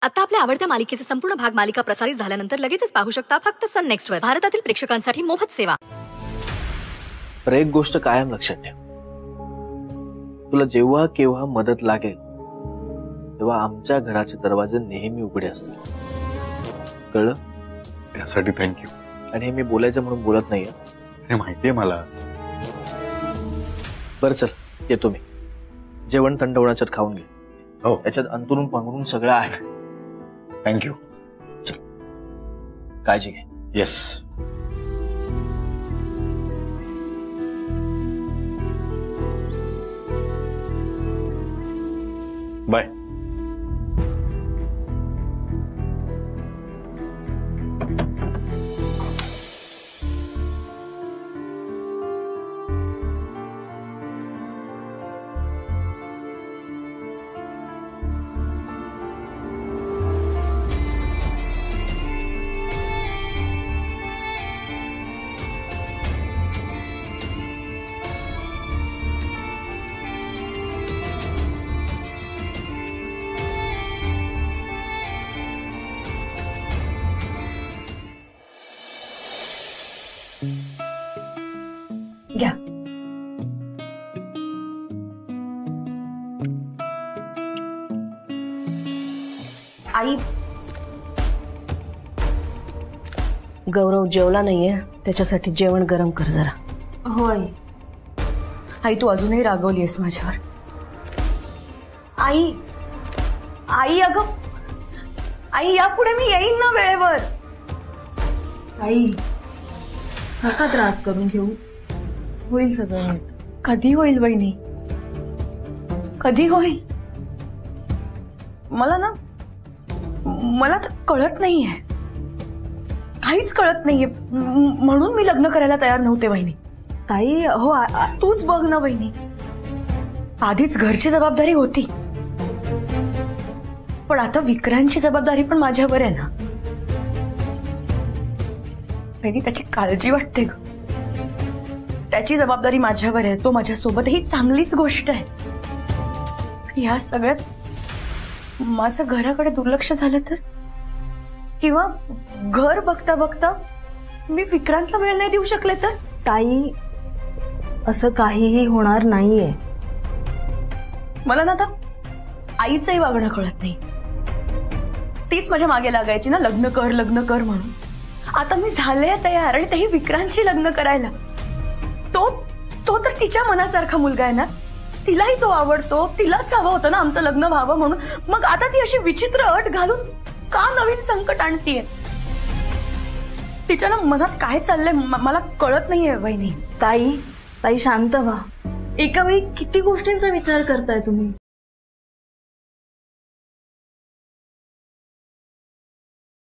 आता आपल्या आवडत्या मालिकेचे संपूर्ण भाग मालिका प्रसारित झाल्यानंतर लगेचच पाहू शकता फक्त सन नेक्स्ट वर। भारतातील प्रेक्षकांसाठी मोफत सेवा। तर एक गोष्ट कायम लक्षात ठेव, तुला जेव्हा केव्हा मदत लागेल तेव्हा आमच्या घराचे दरवाजे नेहमी उघडे असतील, कळलं? त्यासाठी थँक्यू। आणि हे मी बोलायचं म्हणून बोलत नाहीये, हे माहितीये मला। बरं चल येतो मी, जेवण थंड होण्याच्यात खाऊन घे। हो, याच्यात अंतरून पांघरून सगळं आहे। थँक्यू। चल काळजी घे। येस। बाय। घ्या। आई, गौरव जेवला नाहीये, त्याच्यासाठी जेवण गरम कर जरा। हो आई। आई तू अजूनही रागवलीयस माझ्यावर। आई आई अगं आई, यापुढे मी येईन ना वेळेवर। आई नका त्रास करून घेऊ, होईल सगळं नीट। कधी होईल वहिनी, कधी होईल? मला तर कळत नाहीये, काहीच कळत नाहीये, म्हणून मी लग्न करायला तयार नव्हते वहिनी। ताई हो तूच बघ ना वहिनी, आधीच घरची जबाबदारी होती, पण आता विक्रांतची जबाबदारी पण माझ्यावर आहे ना वहिनी। त्याची काळजी वाटते ग, त्याची जबाबदारी माझ्यावर आहे, तो माझ्यासोबत, ही चांगलीच गोष्ट आहे। या सगळ्यात माझं घराकडे दुर्लक्ष झालं तर, किंवा घर बघता बघता मी विक्रांतला वेळ नाही देऊ शकले तर? ताई असं काहीही होणार नाहीये। मला ना आता आईचंही वागणं कळत नाही, तीच माझ्या मागे लागायची ना, लग्न कर लग्न कर म्हणून। आता मी झाले तयार, आणि तेही विक्रांतशी लग्न करायला। तो तर तिच्या मनासारखा मुलगा आहे ना, तिलाही तो आवडतो, तिलाच हवं होतं ना आमचं लग्न व्हावं म्हणून। मग आता ती अशी विचित्र अट घालून का नवीन संकट आणतीये? तिच्या ना मनात काय चाललंय मला कळत नाहीये वहिनी। ताई ताई शांत व्हा, एका वेळी किती गोष्टींचा विचार करताय तुम्ही?